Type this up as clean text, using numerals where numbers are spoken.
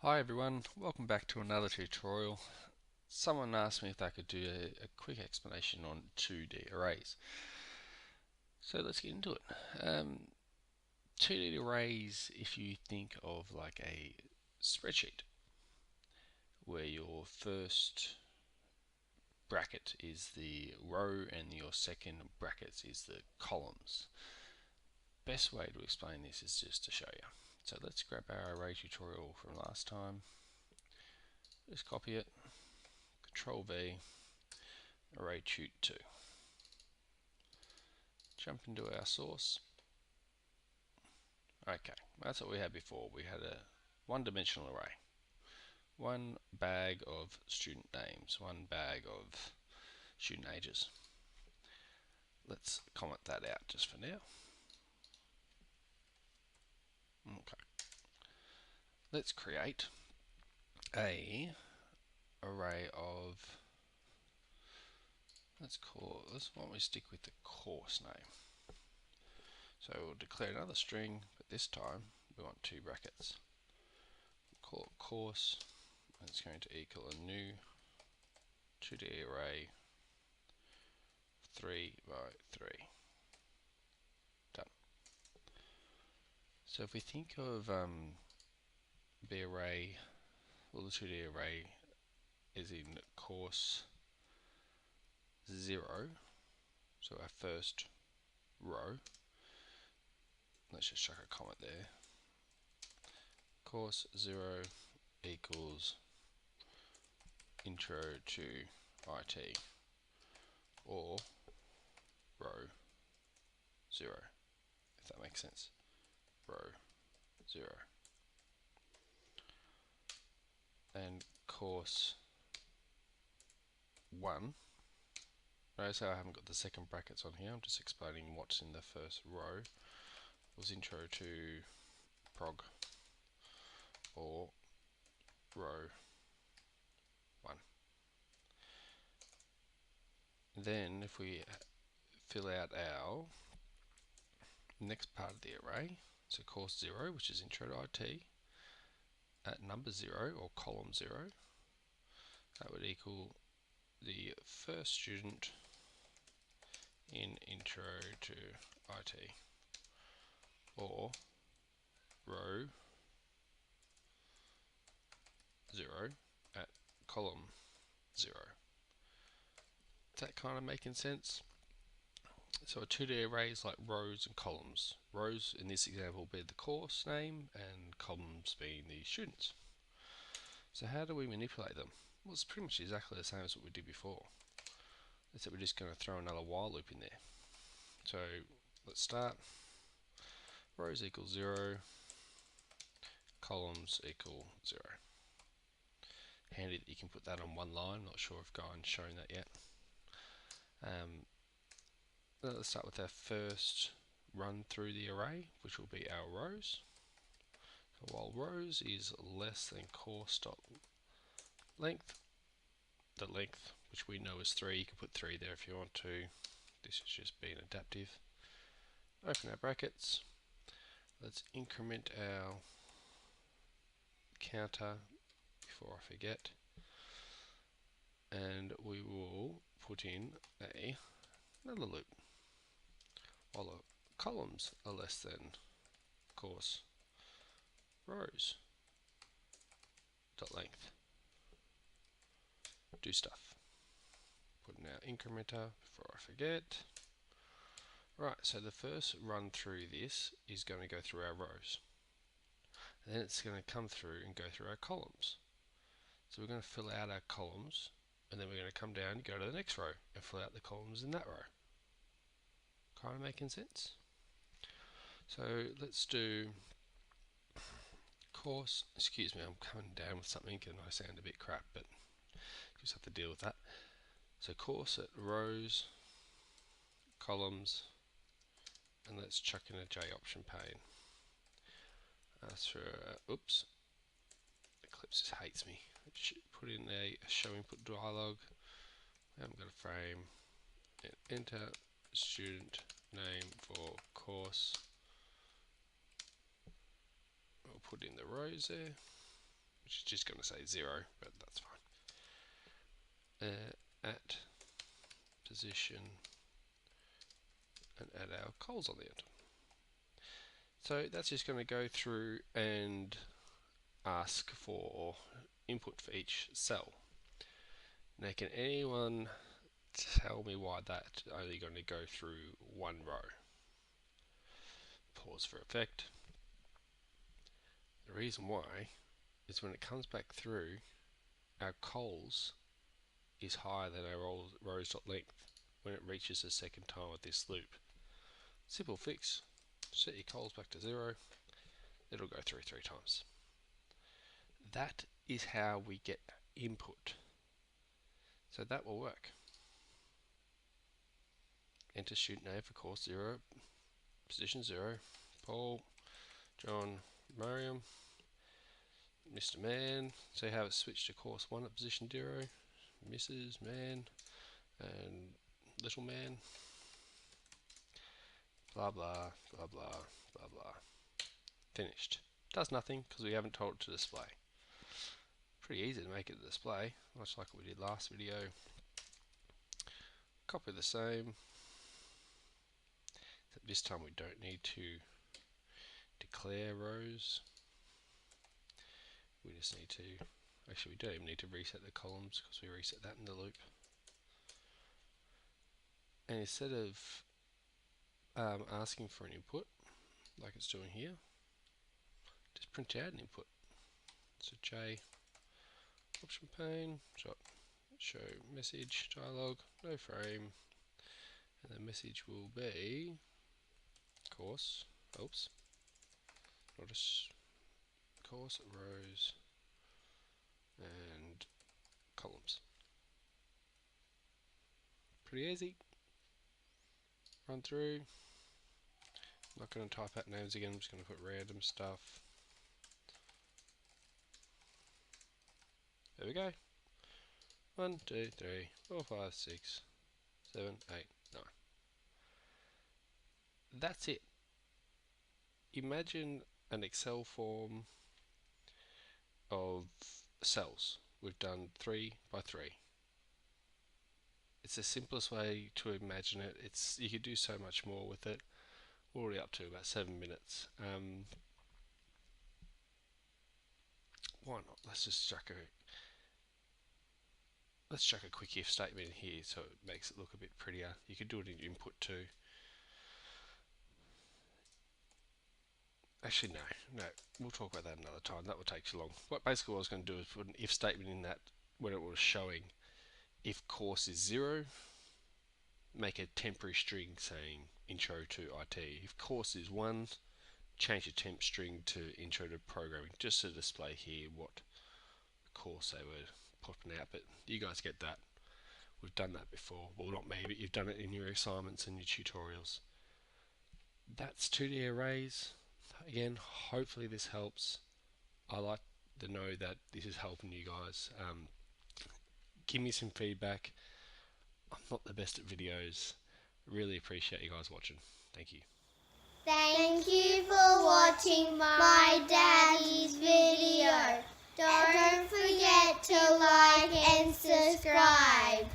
Hi everyone, welcome back to another tutorial. Someone asked me if I could do a quick explanation on 2D arrays. So let's get into it. 2D arrays, if you think of like a spreadsheet where your first bracket is the row and your second brackets is the columns. Best way to explain this is just to show you. So let's grab our array tutorial from last time, just copy it, Control V, array tut 2. Jump into our source. Okay, that's what we had before. We had a one-dimensional array. One bag of student names, one bag of student ages. Let's comment that out just for now. Okay. Let's create a array of, let's why don't we stick with the course name. So we'll declare another string, but this time we want two brackets. We'll call it course, and it's going to equal a new 2D array 3 by 3. Done. So if we think of the array, well, the 2D array is in course 0, so our first row. Let's just chuck a comment there. Course 0 equals intro to IT, or row 0, if that makes sense. Row 0. And course 1. Notice how I haven't got the second brackets on here, I'm just explaining what's in the first row. Was intro to prog, or row 1. Then if we fill out our next part of the array, so course 0, which is intro to IT, at number 0 or column 0, that would equal the first student in intro to IT, or row 0 at column 0. Is that kind of making sense? So a 2D array is like rows and columns. Rows in this example will be the course name and columns being the students. So how do we manipulate them? Well, it's pretty much exactly the same as what we did before, except we're just going to throw another while loop in there. So let's start. Rows equal 0, columns equal 0. Handy that you can put that on one line. Not sure if Guy's shown that yet. Let's start with our first run through the array, which will be our rows. So while rows is less than course.length, the length, which we know is 3, you can put 3 there if you want to. This is just being adaptive. Open our brackets. Let's increment our counter before I forget, and we will put in another loop. While the columns are less than course rows dot length. Do stuff. Put in our incrementer before I forget. Right, so the first run through this is going to go through our rows. And then it's going to come through and go through our columns. So we're going to fill out our columns, and then we're going to come down and go to the next row and fill out the columns in that row. Kind of making sense? So let's do course, excuse me, I'm coming down with something and I sound a bit crap, but just have to deal with that. So course at rows, columns, and let's chuck in a J option pane. Oops, Eclipse just hates me. Put in a show input dialog. I haven't got a frame. And enter student name for course. We'll put in the rows there, which is just going to say 0, but that's fine. At position and add our cols on the end. So that's just going to go through and ask for input for each cell. Now, can anyone tell me why that's only going to go through one row? Pause for effect. The reason why is when it comes back through, our cols is higher than our rows.length when it reaches the second time of this loop. Simple fix. Set your cols back to 0. It'll go through 3 times. That is how we get input. So that will work. Enter student name for course 0, position 0, Paul, John, Mariam, Mr. Man. So you have it switched to course 1 at position 0, Mrs. Man, and Little Man. Blah blah, blah blah, blah blah. Finished. Does nothing because we haven't told it to display. Pretty easy to make it a display, much like what we did last video. Copy the same. This time we don't need to declare rows. We just need to, actually we don't even need to reset the columns because we reset that in the loop. And instead of asking for an input, like it's doing here, just print out an input. So J, option pane, show message, dialog, no frame, and the message will be course, oops, notice course, rows, and columns. Pretty easy. Run through. I'm not going to type out names again, I'm just going to put random stuff. There we go. 1, 2, 3, 4, 5, 6, 7, 8, 9. That's it. Imagine an Excel form of cells. We've done 3 by 3. It's the simplest way to imagine it. You could do so much more with it. We're already up to about 7 minutes. Why not? Let's chuck a quick if statement in here so it makes it look a bit prettier. You could do it in input too. Actually, no, we'll talk about that another time. That would take too long. What basically what I was going to do is put an if statement in that when it was showing if course is 0, make a temporary string saying intro to IT. If course is 1, change the temp string to intro to programming, just to display here what course they were popping out. But you guys get that. We've done that before. Well, not me, but you've done it in your assignments and your tutorials. That's 2D arrays. Again, hopefully this helps. I like to know that this is helping you guys. Give me some feedback. I'm not the best at videos. Really appreciate you guys watching. Thank you. Thank you for watching my daddy's video. Don't forget to like and subscribe.